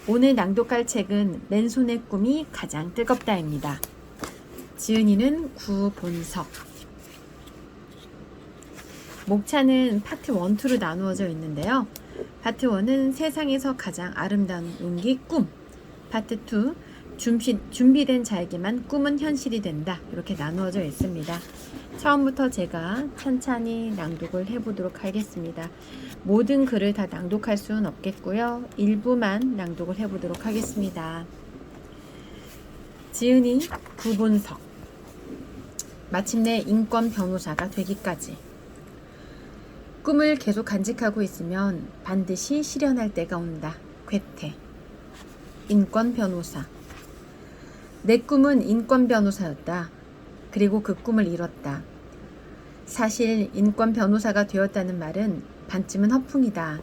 오늘 낭독할 책은 맨손의 꿈이 가장 뜨겁다입니다. 지은이는 구본석. 목차는 파트 1, 2로 나누어져 있는데요. 파트 1은 세상에서 가장 아름다운 용기 꿈. 파트 2, 준비된 자에게만 꿈은 현실이 된다. 이렇게 나누어져 있습니다. 처음부터 제가 천천히 낭독을 해보도록 하겠습니다. 모든 글을 다 낭독할 수는 없겠고요. 일부만 낭독을 해보도록 하겠습니다. 지은이 구본석. 마침내 인권 변호사가 되기까지. 꿈을 계속 간직하고 있으면 반드시 실현할 때가 온다. 괴테. 인권 변호사. 내 꿈은 인권 변호사였다. 그리고 그 꿈을 이뤘다. 사실 인권 변호사가 되었다는 말은 반쯤은 허풍이다.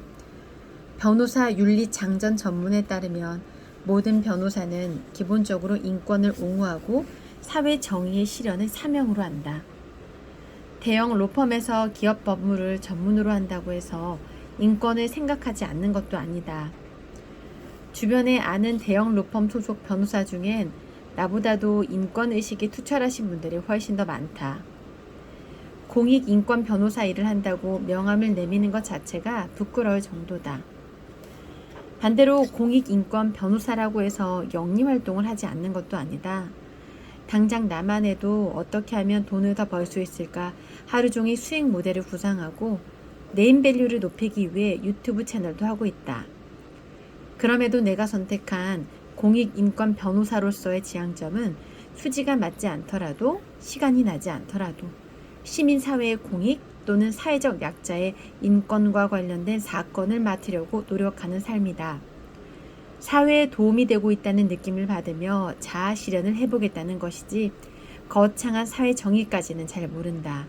변호사 윤리 장전 전문에 따르면 모든 변호사는 기본적으로 인권을 옹호하고 사회 정의의 실현을 사명으로 한다. 대형 로펌에서 기업 법무를 전문으로 한다고 해서 인권을 생각하지 않는 것도 아니다. 주변에 아는 대형 로펌 소속 변호사 중엔 나보다도 인권의식이 투철하신 분들이 훨씬 더 많다. 공익인권 변호사 일을 한다고 명함을 내미는 것 자체가 부끄러울 정도다. 반대로 공익인권 변호사라고 해서 영리활동을 하지 않는 것도 아니다. 당장 나만 해도 어떻게 하면 돈을 더 벌 수 있을까 하루 종일 수익 모델을 구상하고 네임밸류를 높이기 위해 유튜브 채널도 하고 있다. 그럼에도 내가 선택한 공익인권 변호사로서의 지향점은 수지가 맞지 않더라도 시간이 나지 않더라도 시민사회의 공익 또는 사회적 약자의 인권과 관련된 사건을 맡으려고 노력하는 삶이다. 사회에 도움이 되고 있다는 느낌을 받으며 자아 실현을 해보겠다는 것이지 거창한 사회 정의까지는 잘 모른다.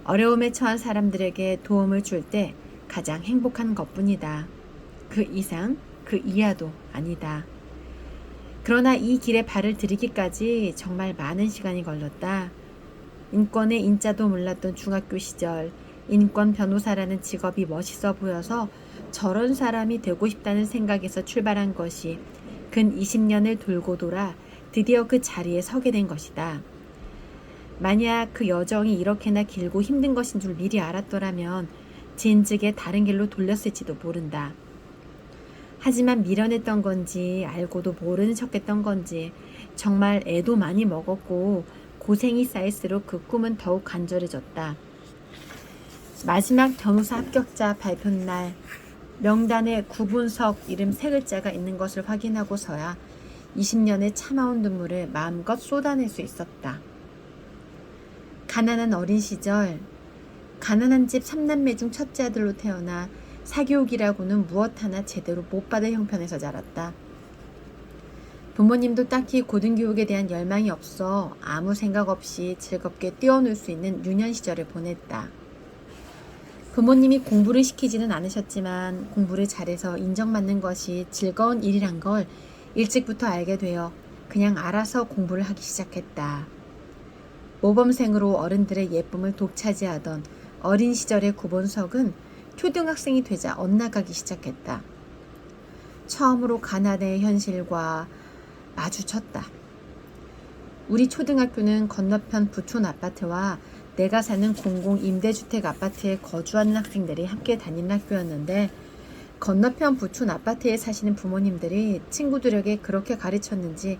어려움에 처한 사람들에게 도움을 줄 때 가장 행복한 것뿐이다. 그 이상, 그 이하도 아니다. 그러나 이 길에 발을 들이기까지 정말 많은 시간이 걸렸다. 인권의 인자도 몰랐던 중학교 시절 인권 변호사라는 직업이 멋있어 보여서 저런 사람이 되고 싶다는 생각에서 출발한 것이 근 20년을 돌고 돌아 드디어 그 자리에 서게 된 것이다. 만약 그 여정이 이렇게나 길고 힘든 것인 줄 미리 알았더라면 진즉에 다른 길로 돌렸을지도 모른다. 하지만 미련했던 건지 알고도 모르는 척했던 건지 정말 애도 많이 먹었고 고생이 쌓일수록 그 꿈은 더욱 간절해졌다. 마지막 변호사 합격자 발표 날 명단에 구본석 이름 3글자가 있는 것을 확인하고서야 20년의 참아온 눈물을 마음껏 쏟아낼 수 있었다. 가난한 어린 시절, 가난한 집 3남매 중 첫째 아들로 태어나 사교육이라고는 무엇 하나 제대로 못 받을 형편에서 자랐다. 부모님도 딱히 고등교육에 대한 열망이 없어 아무 생각 없이 즐겁게 뛰어놀 수 있는 유년 시절을 보냈다. 부모님이 공부를 시키지는 않으셨지만 공부를 잘해서 인정받는 것이 즐거운 일이란 걸 일찍부터 알게 되어 그냥 알아서 공부를 하기 시작했다. 모범생으로 어른들의 예쁨을 독차지하던 어린 시절의 구본석은 초등학생이 되자 엇나가기 시작했다. 처음으로 가난의 현실과 마주쳤다. 우리 초등학교는 건너편 부촌 아파트와 내가 사는 공공임대주택 아파트에 거주하는 학생들이 함께 다니는 학교였는데 건너편 부촌 아파트에 사시는 부모님들이 친구들에게 그렇게 가르쳤는지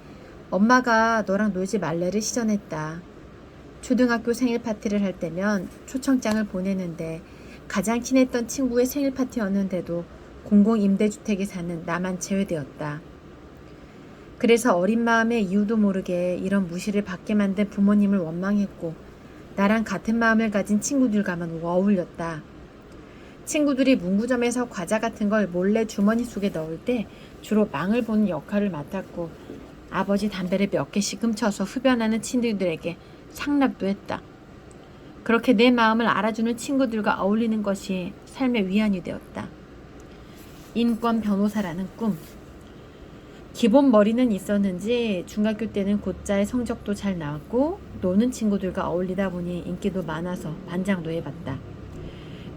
엄마가 너랑 놀지 말래를 시전했다. 초등학교 생일 파티를 할 때면 초청장을 보내는데 가장 친했던 친구의 생일 파티였는데도 공공임대주택에 사는 나만 제외되었다. 그래서 어린 마음에 이유도 모르게 이런 무시를 받게 만든 부모님을 원망했고 나랑 같은 마음을 가진 친구들과만 어울렸다. 친구들이 문구점에서 과자 같은 걸 몰래 주머니 속에 넣을 때 주로 망을 보는 역할을 맡았고 아버지 담배를 몇 개씩 훔쳐서 흡연하는 친구들에게 상납도 했다. 그렇게 내 마음을 알아주는 친구들과 어울리는 것이 삶의 위안이 되었다. 인권 변호사라는 꿈. 기본 머리는 있었는지 중학교 때는 곧잘 성적도 잘 나왔고 노는 친구들과 어울리다 보니 인기도 많아서 반장도 해봤다.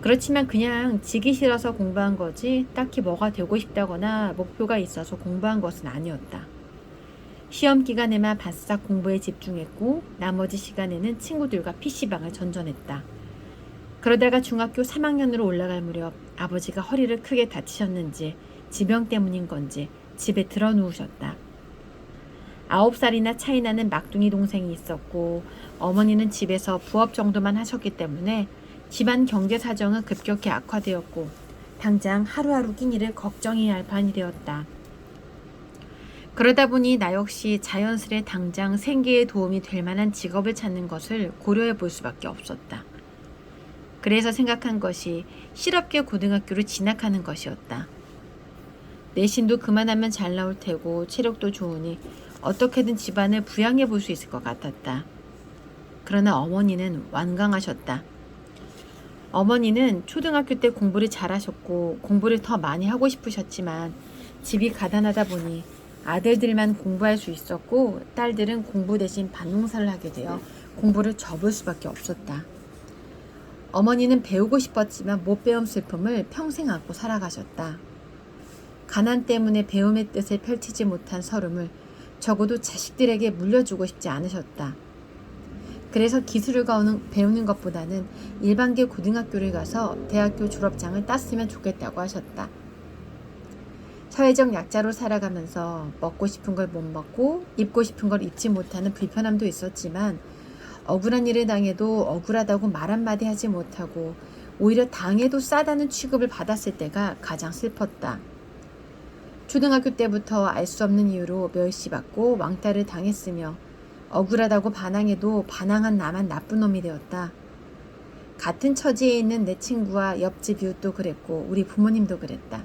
그렇지만 그냥 지기 싫어서 공부한 거지 딱히 뭐가 되고 싶다거나 목표가 있어서 공부한 것은 아니었다. 시험 기간에만 바싹 공부에 집중했고 나머지 시간에는 친구들과 PC방을 전전했다. 그러다가 중학교 3학년으로 올라갈 무렵 아버지가 허리를 크게 다치셨는지 지병 때문인 건지 집에 들어 누우셨다. 9살이나 차이 나는 막둥이 동생이 있었고 어머니는 집에서 부업 정도만 하셨기 때문에 집안 경제 사정은 급격히 악화되었고 당장 하루하루 끼니를 걱정해야 할 판이 되었다. 그러다 보니 나 역시 자연스레 당장 생계에 도움이 될 만한 직업을 찾는 것을 고려해 볼 수밖에 없었다. 그래서 생각한 것이 실업계 고등학교를 진학하는 것이었다. 내신도 그만하면 잘 나올 테고 체력도 좋으니 어떻게든 집안을 부양해 볼 수 있을 것 같았다. 그러나 어머니는 완강하셨다. 어머니는 초등학교 때 공부를 잘하셨고 공부를 더 많이 하고 싶으셨지만 집이 가난하다 보니 아들들만 공부할 수 있었고 딸들은 공부 대신 밭농사를 하게 되어 공부를 접을 수밖에 없었다. 어머니는 배우고 싶었지만 못 배운 슬픔을 평생 안고 살아가셨다. 가난 때문에 배움의 뜻을 펼치지 못한 서름을 적어도 자식들에게 물려주고 싶지 않으셨다. 그래서 기술을 배우는 것보다는 일반계 고등학교를 가서 대학교 졸업장을 땄으면 좋겠다고 하셨다. 사회적 약자로 살아가면서 먹고 싶은 걸 못 먹고 입고 싶은 걸 입지 못하는 불편함도 있었지만 억울한 일을 당해도 억울하다고 말 한마디 하지 못하고 오히려 당해도 싸다는 취급을 받았을 때가 가장 슬펐다. 초등학교 때부터 알 수 없는 이유로 멸시받고 왕따를 당했으며 억울하다고 반항해도 반항한 나만 나쁜 놈이 되었다. 같은 처지에 있는 내 친구와 옆집 이웃도 그랬고 우리 부모님도 그랬다.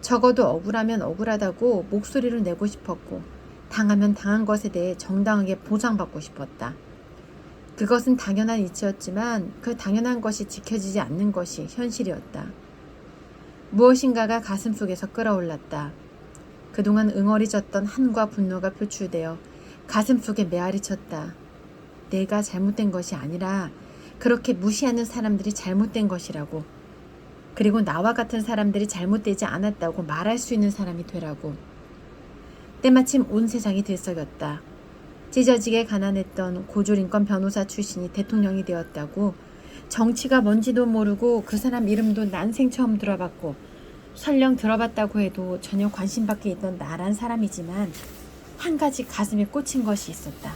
적어도 억울하면 억울하다고 목소리를 내고 싶었고 당하면 당한 것에 대해 정당하게 보상받고 싶었다. 그것은 당연한 이치였지만 그 당연한 것이 지켜지지 않는 것이 현실이었다. 무엇인가가 가슴속에서 끌어올랐다. 그동안 응어리졌던 한과 분노가 표출되어 가슴속에 메아리 쳤다. 내가 잘못된 것이 아니라 그렇게 무시하는 사람들이 잘못된 것이라고. 그리고 나와 같은 사람들이 잘못되지 않았다고 말할 수 있는 사람이 되라고. 때마침 온 세상이 들썩였다. 찢어지게 가난했던 고졸인권 변호사 출신이 대통령이 되었다고. 정치가 뭔지도 모르고 그 사람 이름도 난생 처음 들어봤고 설령 들어봤다고 해도 전혀 관심 밖에 있던 나란 사람이지만 한 가지 가슴에 꽂힌 것이 있었다.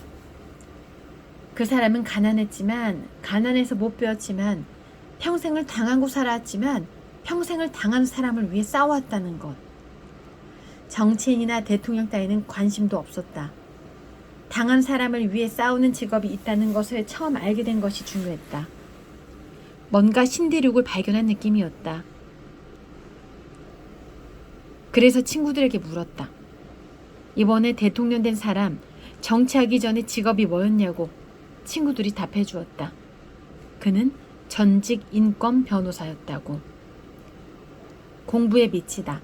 그 사람은 가난했지만 가난해서 못 배웠지만 평생을 당하고 살아왔지만 평생을 당한 사람을 위해 싸워왔다는 것. 정치인이나 대통령 따위는 관심도 없었다. 당한 사람을 위해 싸우는 직업이 있다는 것을 처음 알게 된 것이 중요했다. 뭔가 신대륙을 발견한 느낌이었다. 그래서 친구들에게 물었다. 이번에 대통령 된 사람 정치하기 전에 직업이 뭐였냐고. 친구들이 답해 주었다. 그는 전직 인권 변호사였다고. 공부에 미치다.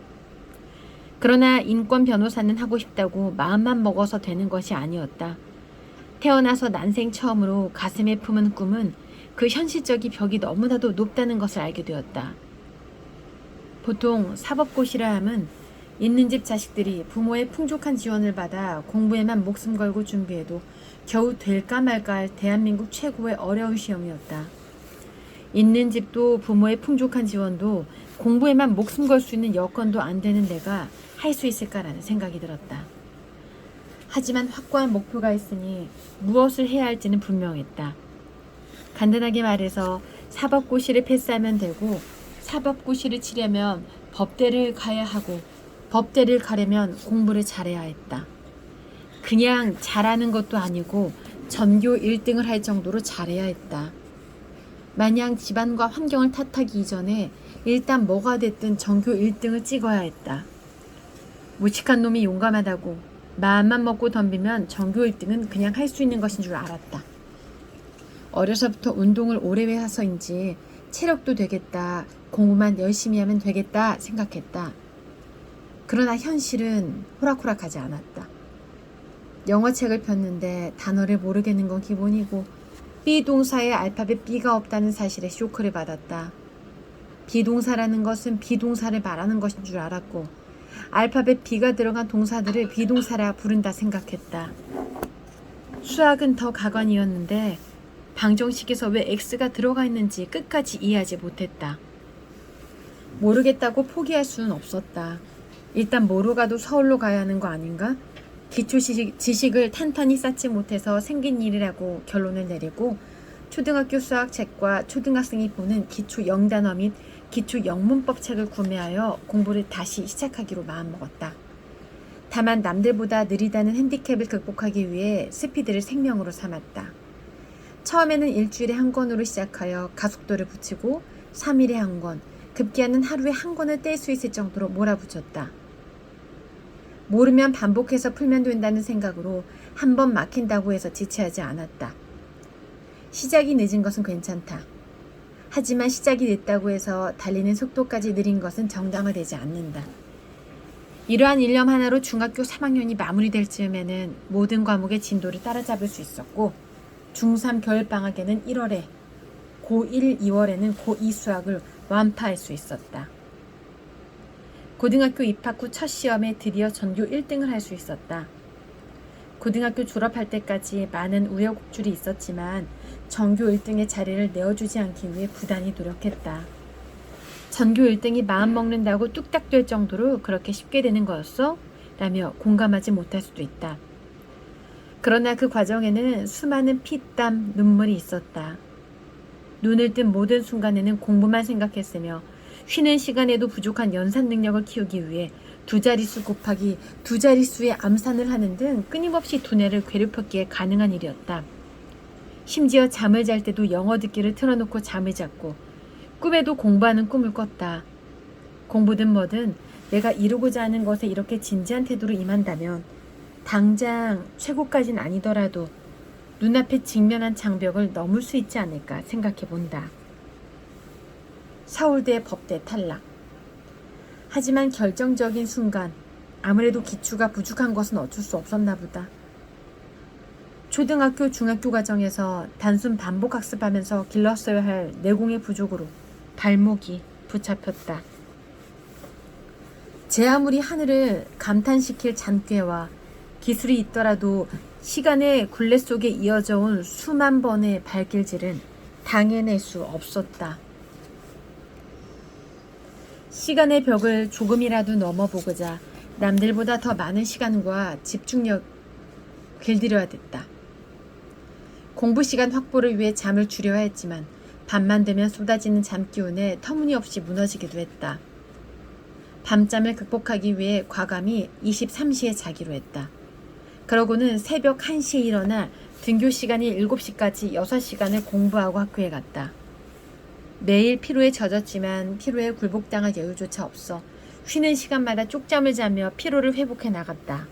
그러나 인권 변호사는 하고 싶다고 마음만 먹어서 되는 것이 아니었다. 태어나서 난생 처음으로 가슴에 품은 꿈은 그 현실적인 벽이 너무나도 높다는 것을 알게 되었다. 보통 사법고시라 함은 있는 집 자식들이 부모의 풍족한 지원을 받아 공부에만 목숨 걸고 준비해도 겨우 될까 말까 할 대한민국 최고의 어려운 시험이었다. 있는 집도 부모의 풍족한 지원도 공부에만 목숨 걸 수 있는 여건도 안 되는 내가 할 수 있을까라는 생각이 들었다. 하지만 확고한 목표가 있으니 무엇을 해야 할지는 분명했다. 간단하게 말해서 사법고시를 패스하면 되고 사법고시를 치려면 법대를 가야 하고 법대를 가려면 공부를 잘해야 했다. 그냥 잘하는 것도 아니고 전교 1등을 할 정도로 잘해야 했다. 마냥 집안과 환경을 탓하기 이전에 일단 뭐가 됐든 전교 1등을 찍어야 했다. 무식한 놈이 용감하다고 마음만 먹고 덤비면 전교 1등은 그냥 할 수 있는 것인 줄 알았다. 어려서부터 운동을 오래 해서인지 체력도 되겠다, 공부만 열심히 하면 되겠다 생각했다. 그러나 현실은 호락호락하지 않았다. 영어책을 폈는데 단어를 모르겠는 건 기본이고 B 동사의 알파벳 B가 없다는 사실에 쇼크를 받았다. 비동사라는 것은 비동사를 말하는 것인 줄 알았고 알파벳 B가 들어간 동사들을 비동사라 부른다 생각했다. 수학은 더 가관이었는데 방정식에서 왜 X가 들어가 있는지 끝까지 이해하지 못했다. 모르겠다고 포기할 수는 없었다. 일단 뭐로 가도 서울로 가야 하는 거 아닌가? 기초 지식을 탄탄히 쌓지 못해서 생긴 일이라고 결론을 내리고 초등학교 수학책과 초등학생이 보는 기초 영단어 및 기초 영문법 책을 구매하여 공부를 다시 시작하기로 마음먹었다. 다만 남들보다 느리다는 핸디캡을 극복하기 위해 스피드를 생명으로 삼았다. 처음에는 일주일에 한 권으로 시작하여 가속도를 붙이고 3일에 한 권, 급기야는 하루에 한 권을 뗄 수 있을 정도로 몰아붙였다. 모르면 반복해서 풀면 된다는 생각으로 한 번 막힌다고 해서 지체하지 않았다. 시작이 늦은 것은 괜찮다. 하지만 시작이 늦다고 해서 달리는 속도까지 느린 것은 정당화되지 않는다. 이러한 일념 하나로 중학교 3학년이 마무리될 즈음에는 모든 과목의 진도를 따라잡을 수 있었고 중3 겨울방학에는 1월에, 고1 2월에는 고2 수학을 완파할 수 있었다. 고등학교 입학 후 첫 시험에 드디어 전교 1등을 할 수 있었다. 고등학교 졸업할 때까지 많은 우여곡절이 있었지만 전교 1등의 자리를 내어주지 않기 위해 부단히 노력했다. 전교 1등이 마음먹는다고 뚝딱 될 정도로 그렇게 쉽게 되는 거였어? 라며 공감하지 못할 수도 있다. 그러나 그 과정에는 수많은 피땀, 눈물이 있었다. 눈을 뜬 모든 순간에는 공부만 생각했으며 쉬는 시간에도 부족한 연산 능력을 키우기 위해 두 자릿수 곱하기 두 자릿수의 암산을 하는 등 끊임없이 두뇌를 괴롭혔기에 가능한 일이었다. 심지어 잠을 잘 때도 영어 듣기를 틀어놓고 잠을 잤고 꿈에도 공부하는 꿈을 꿨다. 공부든 뭐든 내가 이루고자 하는 것에 이렇게 진지한 태도로 임한다면 당장 최고까진 아니더라도 눈앞에 직면한 장벽을 넘을 수 있지 않을까 생각해 본다. 서울대 법대 탈락. 하지만 결정적인 순간 아무래도 기초가 부족한 것은 어쩔 수 없었나 보다. 초등학교, 중학교 과정에서 단순 반복 학습하면서 길렀어야 할 내공의 부족으로 발목이 붙잡혔다. 제 아무리 하늘을 감탄시킬 잔꾀와 기술이 있더라도 시간의 굴레 속에 이어져 온 수만 번의 발길질은 당해낼 수 없었다. 시간의 벽을 조금이라도 넘어보고자 남들보다 더 많은 시간과 집중력 길들여야 됐다. 공부 시간 확보를 위해 잠을 줄여야 했지만 밤만 되면 쏟아지는 잠 기운에 터무니없이 무너지기도 했다. 밤잠을 극복하기 위해 과감히 23시에 자기로 했다. 그러고는 새벽 1시에 일어나 등교 시간이 7시까지 6시간을 공부하고 학교에 갔다. 매일 피로에 젖었지만 피로에 굴복당할 여유조차 없어 쉬는 시간마다 쪽잠을 자며 피로를 회복해 나갔다.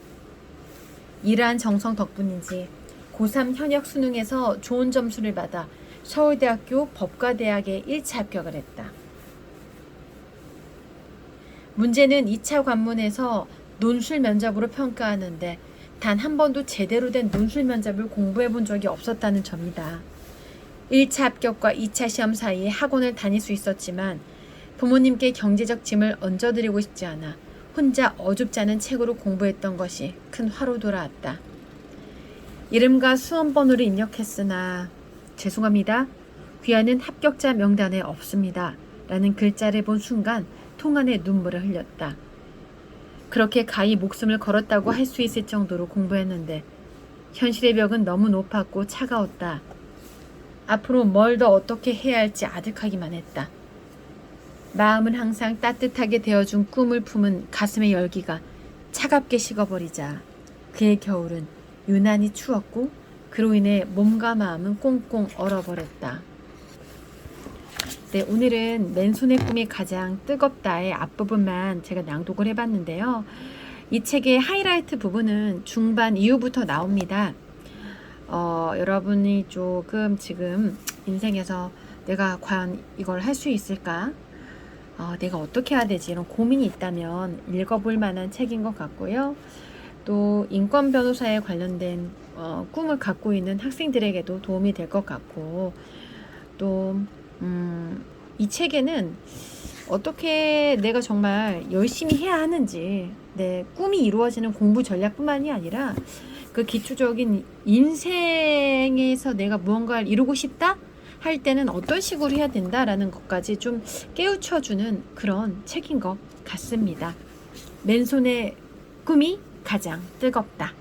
이러한 정성 덕분인지 고3 현역 수능에서 좋은 점수를 받아 서울대학교 법과대학에 1차 합격을 했다. 문제는 2차 관문에서 논술 면접으로 평가하는데 단 한 번도 제대로 된 논술 면접을 공부해 본 적이 없었다는 점이다. 1차 합격과 2차 시험 사이에 학원을 다닐 수 있었지만 부모님께 경제적 짐을 얹어드리고 싶지 않아 혼자 어줍지 않은 책으로 공부했던 것이 큰 화로 돌아왔다. 이름과 수험번호를 입력했으나 죄송합니다. 귀하는 합격자 명단에 없습니다. 라는 글자를 본 순간 통안에 눈물을 흘렸다. 그렇게 가히 목숨을 걸었다고 할 수 있을 정도로 공부했는데 현실의 벽은 너무 높았고 차가웠다. 앞으로 뭘 더 어떻게 해야 할지 아득하기만 했다. 마음은 항상 따뜻하게 데워준 꿈을 품은 가슴의 열기가 차갑게 식어버리자 그의 겨울은 유난히 추웠고 그로 인해 몸과 마음은 꽁꽁 얼어버렸다. 네, 오늘은 맨손의 꿈이 가장 뜨겁다의 앞부분만 제가 낭독을 해봤는데요. 이 책의 하이라이트 부분은 중반 이후부터 나옵니다. 여러분이 조금 지금 인생에서 내가 과연 이걸 할 수 있을까? 내가 어떻게 해야 되지? 이런 고민이 있다면 읽어볼 만한 책인 것 같고요. 또 인권 변호사에 관련된 꿈을 갖고 있는 학생들에게도 도움이 될 것 같고 또 이 책에는 어떻게 내가 정말 열심히 해야 하는지, 내 꿈이 이루어지는 공부 전략뿐만이 아니라 그 기초적인 인생에서 내가 무언가를 이루고 싶다 할 때는 어떤 식으로 해야 된다라는 것까지 좀 깨우쳐주는 그런 책인 것 같습니다. 맨손의 꿈이 가장 뜨겁다.